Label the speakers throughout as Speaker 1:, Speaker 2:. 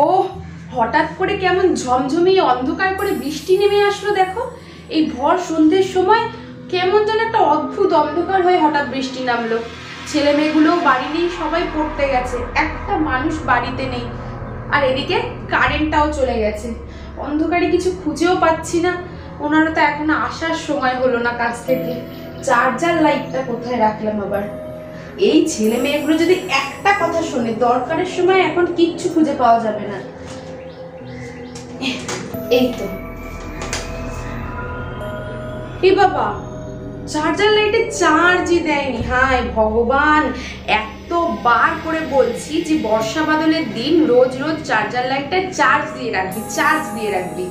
Speaker 1: ও হঠাৎ করে কেমন ঝমঝমিয়ে অন্ধকার করে বৃষ্টি নেমে আসলো দেখো। এই ভর সন্ধ্যের সময় কেমন যেন একটা অদ্ভুত অন্ধকার হয়ে হঠাৎ বৃষ্টি নামলো। ছেলে মেয়েগুলোও বাড়ি নেই, সবাই পড়তে গেছে, একটা মানুষ বাড়িতে নেই। আর এদিকে কারেন্টটাও চলে গেছে। অন্ধকারে কিছু খুঁজেও পাচ্ছি না। ওনারা তো এখনো আসার সময় হলো না কাজ থেকে। চার্জার লাইটটা কোথায় রাখলাম আবার? এই ছেলে মেয়েগুলো যদি একটা কথা শোনে, দরকারের সময় এখন কিচ্ছু খুঁজে পাওয়া যাবে না। এই তো, এ বাবা, চার্জার লাইটে চার্জই দেয়নি। হায় ভগবান, এতবার করে বলছি যে বর্ষা বাদলের দিন রোজ রোজ চার্জার লাইটটা চার্জ দিয়ে রাখবি।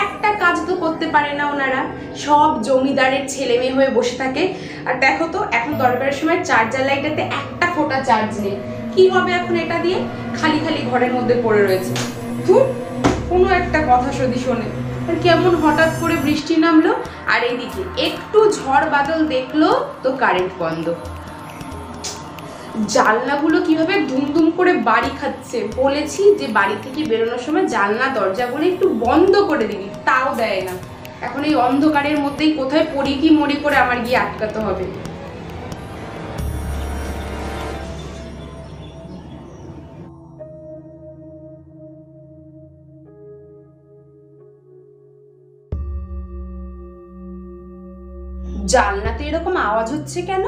Speaker 1: একটা কাজ তো করতে পারে না ওনারা। সব জমিদারের ছেলে মেয়ে হয়ে বসে থাকে। আর দেখো তো, এখন দরকারের সময় চার্জার লাইটটাতে একটা ফোঁটা চার্জ নেই। কি হবে এখন এটা দিয়ে? খালি খালি ঘরের মধ্যে পড়ে রয়েছে। কোনো একটা কথা যদি শোনে। কেমন হঠাৎ করে বৃষ্টি নামলো, আর এইদিকে একটু ঝড় বাদল দেখলো তো কারেন্ট বন্ধ। জানলাগুলো কিভাবে দুমদুম করে বাড়ি খাচ্ছে। বলেছি যে বাড়ি থেকে বেরোনোর সময় জানলা দরজাগুলো একটু বন্ধ করে দিবি, তাও দেয় না। এখন এই অন্ধকারের মধ্যেই কোথায় পড়ি কি মরি করে আমার গিয়ে আটকাতে হবে। জানলাতে এরকম আওয়াজ হচ্ছে কেন?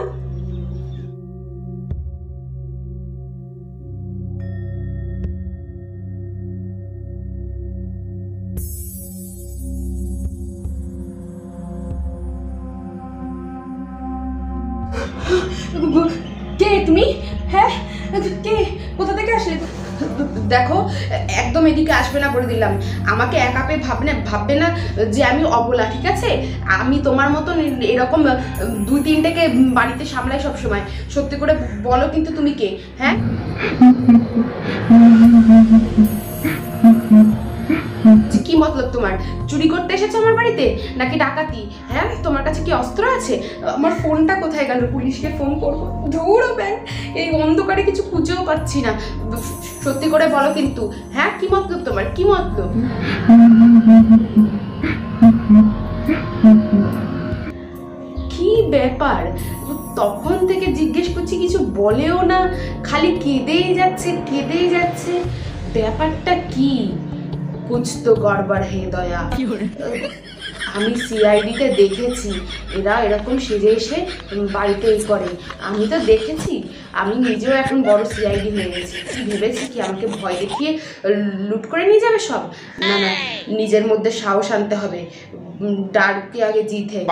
Speaker 1: কে তুমি? হ্যাঁ, কে? কোথা থেকে আসলে? দেখো, একদম এদিকে আসবে না বলে দিলাম। আমাকে একা পেয়ে ভাববে না যে আমি অবলা, ঠিক আছে? আমি তোমার মতন এরকম 2-3টেকে বাড়িতে সামলাই সব সময়। সত্যি করে বলো কিন্তু তুমি কে? হ্যাঁ, কি মতলব তোমার? চুরি করতে এসেছো আমার বাড়িতে নাকি ডাকাতি? হ্যাঁ, তোমার কাছে কি অস্ত্র আছে? আমার ফোনটা কোথায় গেল? পুলিশকে ফোন করবো। ধুর ব্যাং, এই অন্ধকারে কিছু খুঁজেও পাচ্ছি না। সত্যি করে বলো কিন্তু। হ্যাঁ, কি মতলব তোমার? কি মতলব? কি ব্যাপার? তখন থেকে জিজ্ঞেস করছি, কিছু বলেও না, খালি কেঁদেই যাচ্ছে। ব্যাপারটা কি? কুছ তো গড়বড় হে দয়া। আমি সিআইডিতে দেখেছি এরা এরকম সেজে এসে বাড়িতে করে। আমি তো দেখেছি, আমি নিজেও এখন বড় সিআইডি হয়ে গেছি। ভেবেছি কি আমাকে ভয় দেখিয়ে লুট করে নিয়ে যাবে সব? না, নিজের মধ্যে সাহস আনতে হবে। ডারকে আগে জিত হে।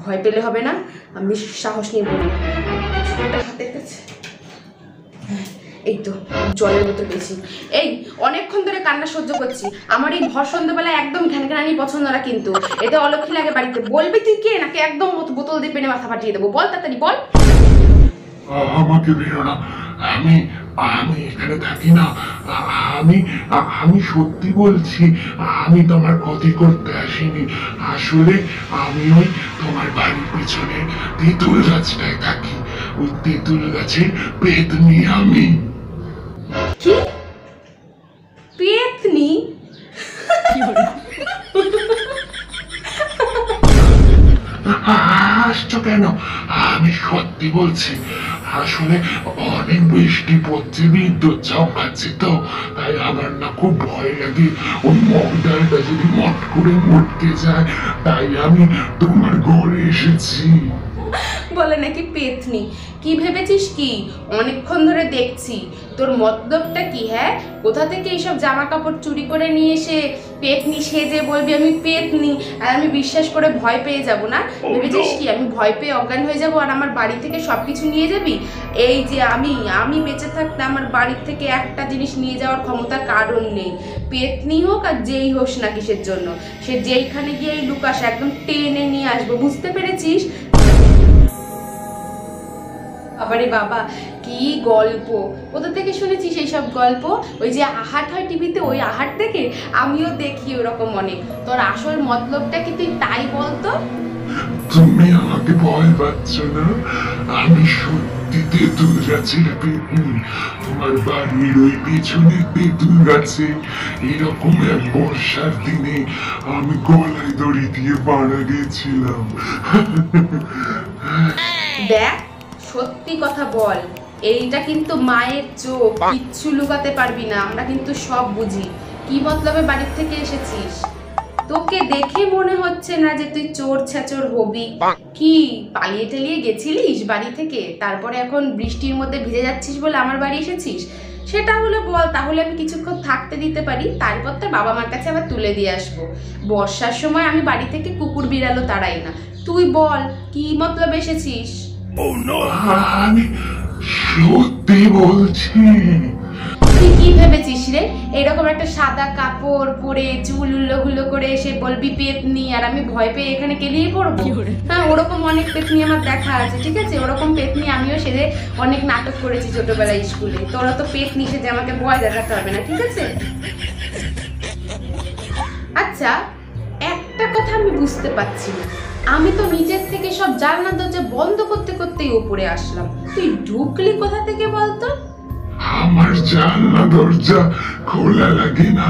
Speaker 1: ভয় পেলে হবে না, আমি সাহস নিয়ে বলবো। হাতের কাছে এই তো জলের বোতল পেয়েছি। এই অনেকক্ষণ ধরে কান্না সহ্য করছি। আমার এই ভর সন্ধ্যাবেলায় একদম ঘ্যানঘ্যানানি পছন্দ না কিন্তু। এতে অলক্ষী লাগে বাড়িতে। বলবি তুই কে, নাকি একদম বোতল দিয়ে পেনে মাথা ফাটিয়ে দেবো? বল তাড়াতাড়ি বল।
Speaker 2: আমাকে বেরো না, আমি এখানে থাকি না। আমি সত্যি বলছি, আমি তোমার ক্ষতি করতে আসিনি। আসলে আমি ওই তোমার বাড়ির পিছনে তেঁতুল গাছটায় থাকি। ওই তেঁতুল গাছের পেতনি আমি।
Speaker 1: কি পেতনি?
Speaker 2: হাসছো কেন? আমি সত্যি বলছি। আসলে অনেক বৃষ্টি পড়ছে, বিদ্যুৎ চমকাচ্ছে তো, তাই আমার না খুব ভয় লাগে ওই মগ ডালটা যদি মট করে মটকে যায়। তাই আমি তোমার ঘরে এসেছি।
Speaker 1: বলে নাকি পেতনি? কি ভেবেছিস কি? অনেকক্ষণ ধরে দেখছি। তোর মতলবটা কি? হ্যাঁ, কোথা থেকে এইসব জামা কাপড় চুরি করে নিয়ে এসে পেতনি সেজে বলবি আমি পেতনি, আর আমি বিশ্বাস করে ভয় পেয়ে যাব না? ভেবেছিস কি আমি ভয় পেয়ে অজ্ঞান হয়ে যাব আর আমার বাড়ি থেকে সবকিছু নিয়ে যাবি? এই যে আমি বেঁচে থাকতে আমার বাড়ির থেকে একটা জিনিস নিয়ে যাওয়ার ক্ষমতা কারণ নেই। পেতনি হোক আর যেই হোস না কিসের জন্য, সে যেইখানে গিয়ে লুকাস একদম টেনে নিয়ে আসবো। বুঝতে পেরেছিস? আবারে বাবা, কি গল্প! কোথা থেকে শুনেছিস এইসব গল্প? ওই যে আহাট হয় টিভিতে, ওই আহাট থেকে আমিও দেখি ওরকম অনেক। তোর আসল মতলবটা কি তুই তাই বলতো?
Speaker 2: তুমি আমাকে ভয় পাচ্ছ না? আমি সত্যি তেঁতুল গাছের পেতনি। তোমার বাড়ির ওই পেছনে তেঁতুল গাছে এরকম এক বর্ষার দিনে আমি গলায় দড়ি দিয়ে মারা গেছিলাম।
Speaker 1: দেখ, সত্যি কথা বল। এইটা কিন্তু মায়ের চোখ, কিচ্ছু লুকাতে পারবি না, আমরা কিন্তু সব বুঝি। কি মতলবে বাড়ির থেকে এসেছিস? তোকে দেখে মনে হচ্ছে না যে তুই চোর ছেচর হবি। কি পালিয়ে টালিয়ে গেছিলিস বাড়ি থেকে, তারপরে এখন বৃষ্টির মধ্যে ভিজে যাচ্ছিস বলে আমার বাড়ি এসেছিস? সেটা হলে বল, তাহলে আমি কিছুক্ষণ থাকতে দিতে পারি, তারপর তোর বাবা মার কাছে আবার তুলে দিয়ে আসবো। বর্ষার সময় আমি বাড়ি থেকে কুকুর বিড়ালও তাড়াই না। তুই বল, কি মতলব এসেছিস?
Speaker 2: আমি সত্যি বলছি।
Speaker 1: তুই কি ভেবেছিস রে? এরকম একটা সাদা কাপড় পরে চুল উল্লো করে এসে বলবি পেতনি, আর আমি ভয় পেয়ে এখানে কেলিয়ে পড়বো? হ্যাঁ, ওরকম অনেক পেতনি আমার দেখা আছে, ঠিক আছে? ওরকম পেতনি আমিও সেজে অনেক নাটক করেছি ছোটবেলায় স্কুলে। তোরা তো পেতনি সেজে আমাকে ভয় দেখাতে হবে না, ঠিক আছে? আচ্ছা, একটা কথা আমি বুঝতে পারছি না। আমি তো নিজের থেকে সব জানলা দরজা বন্ধ করতে করতেই উপরে আসলাম, তুই ঢুকলি কোথা থেকে বলতো?
Speaker 2: আমার জানলা দরজা খোলা লাগে না,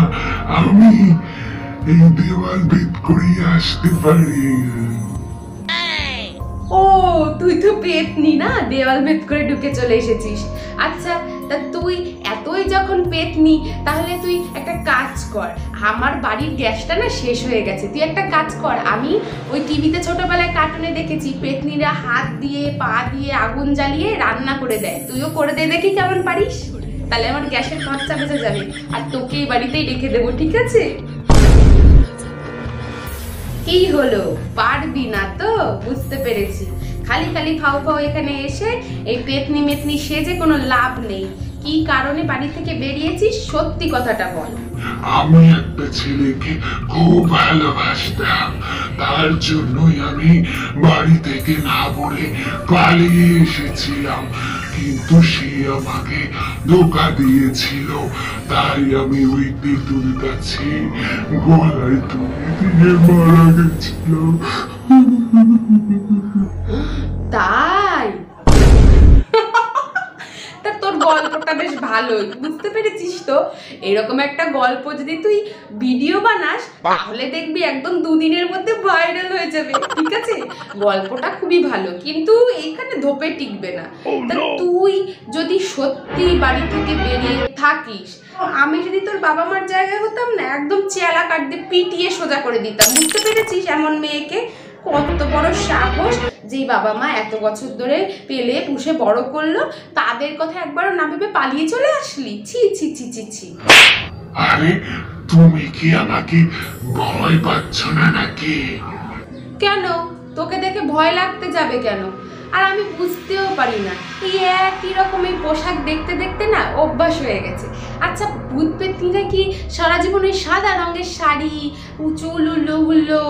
Speaker 2: আমি এই দেওয়াল ভেদ করে আসতে পারি।
Speaker 1: ও, তুই তো পেতনি না, দেওয়াল ভেদ করে ঢুকে চলে এসেছিস। আচ্ছা, তা তুই এতই যখন পেতনি, তাহলে তুই একটা কাজ কর। আমার বাড়ির গ্যাসটা না শেষ হয়ে গেছে, তুই একটা কাজ কর। আমি ওই টিভিতে ছোটবেলায় কার্টুনে দেখেছি পেতনিরা হাত দিয়ে পা দিয়ে আগুন জ্বালিয়ে রান্না করে দেয়, তুইও করে দে দেখি কেমন পারিস। তাহলে আমার গ্যাসের খরচা বেঁচে যাবে, আর তোকে এই বাড়িতেই রেখে দেবো, ঠিক আছে? কি হলো, পারবি না তো? বুঝতে পেরেছি। খালি খালি ফাও ফাও এখানে এসে এই পেতনি মেতনি সেজে কোনো লাভ নেই। কি কারণে বাড়ি থেকে বেরিয়েছিস, সত্যি কথাটা বল।
Speaker 2: আমি একটা ছেলেকে খুব ভালোবাসতাম, তার জন্যই আমি বাড়ি থেকে না বলে পালিয়ে এসেছিলাম, কিন্তু সে আমাকে ধোঁকা দিয়েছিল, তাই আমি ওই তেঁতুল গাছে গলায় দড়ি দিয়ে মারা গেছিলাম।
Speaker 1: তাই? তা তোর গল্পটা বেশ ভালোই, বুঝতে পেরেছিস তো? এরকম একটা গল্প যদি তুই ভিডিও বানাস, তাহলে দেখবি একদম দুদিনের মধ্যে ভাইরাল হয়ে যাবে, ঠিক আছে? গল্পটা খুবই ভালো, কিন্তু এইখানে ধোপে টিকবে না। তা তুই যদি সত্যি বাড়ি থেকে বেরিয়ে থাকিস, আমি যদি তোর বাবা মার জায়গায় হতাম না, একদম চেলা কাট দিয়ে পিটিয়ে সোজা করে দিতাম, বুঝতে পেরেছিস? এমন মেয়েকে কত বড় সাহস, যেই বাবা মা এত বছর ধরে পেলে পুষে বড় করলো, তাদের কথা একবারও না ভেবে পালিয়ে চলে আসলি। ছি ছি ছি ছি ছি।
Speaker 2: আরে তুমি কি আমাকে ভয় পাচ্ছ না নাকি?
Speaker 1: কেন, তোকে দেখে ভয় লাগতে যাবে কেন? আর আমি বুঝতেও পারি না, এই একই রকমের পোশাক দেখতে দেখতে না অভ্যাস হয়ে গেছে। আচ্ছা, ভূত পেতনিরা কি সারা জীবন ওই সাদা রঙের শাড়ি, চুল উল্লো হুল্লো,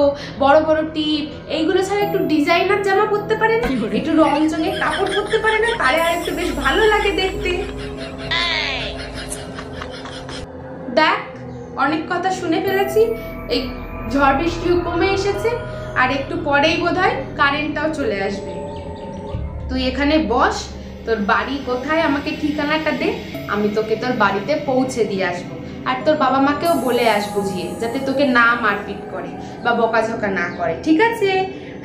Speaker 1: বড় বড় টিপ, এইগুলো ছাড়া একটু ডিজাইনার জামা পরতে পারে না? একটু রং চঙের কাপড় পরতে পারে না? তারে আর একটু বেশ ভালো লাগে দেখতে। দেখ, অনেক কথা শুনে ফেলেছি, এই ঝড় বৃষ্টিও কমে এসেছে, আর একটু পরেই বোধহয় কারেন্টটাও চলে আসবে। তুই এখানে বস, তোর বাড়ি কোথায় আমাকে ঠিকানাটা দে, আমি তোকে তোর বাড়িতে পৌঁছে দিয়ে আসবো। আর তোর বাবা মাকেও বলে আস বুঝিয়ে, যাতে তোকে না মারপিট করে বা বকাঝকা না করে, ঠিক আছে?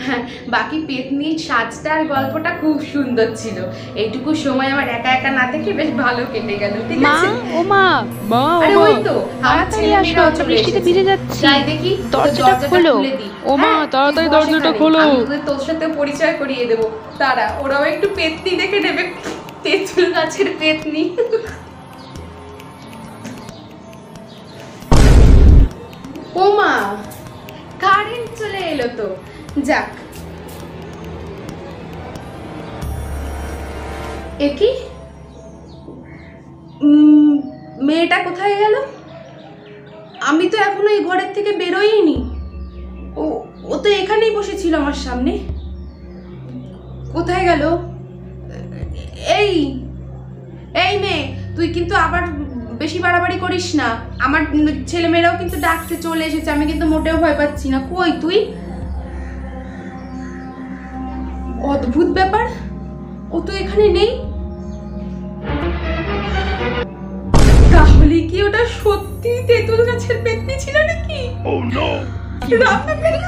Speaker 1: হ্যাঁ, বাকি পেতনির সাজটা আর গল্পটা খুব সুন্দর ছিল। এইটুকু সময় আমার একা একা না থেকে বেশ ভালো কেটে গেল, ঠিক আছে?
Speaker 3: ও মা, মা,
Speaker 1: আরে ওই তো আমার
Speaker 3: তাড়াতাড়ি
Speaker 1: ছেলে
Speaker 3: আসো,
Speaker 1: মেয়েরাও চলে
Speaker 3: বৃষ্টিতে
Speaker 1: এসেছে।
Speaker 3: ভিজে যাচ্ছি।
Speaker 1: যাই দেখি
Speaker 3: দরজাটা খোলো।
Speaker 1: খুলে দিই।
Speaker 3: ও মা,
Speaker 1: হ্যাঁ,
Speaker 3: তাড়াতাড়ি
Speaker 1: তুই বস
Speaker 3: দরজাটা
Speaker 1: এখানে।
Speaker 3: খোলো।
Speaker 1: আমি তোর সাথে পরিচয় করিয়ে দেবো, তারা ওরাও একটু পেতনি দেখে নেবে, তেঁতুল গাছের পেতনি। ও মা, কারেন্ট চলে এলো তো, যাক। একি মেয়েটা কোথায় গেল? আমি তো এখনো এই ঘরের থেকে বেরোইনি। ও ও তো এখানেই বসেছিল আমার সামনে, কোথায় গেল? এই এই মেয়ে, তুই কিন্তু আবার বেশি বাড়াবাড়ি করিস না, আমার ছেলেমেয়েরাও কিন্তু ডাকতে চলে এসেছে, আমি কিন্তু মোটেও ভয় পাচ্ছি না। কই তুই? অদ্ভুত ব্যাপার, ও তো এখানে নেই। তাহলে কি ওটা সত্যি তেঁতুল গাছের পেতনি ছিল নাকি? রান্নাঘরে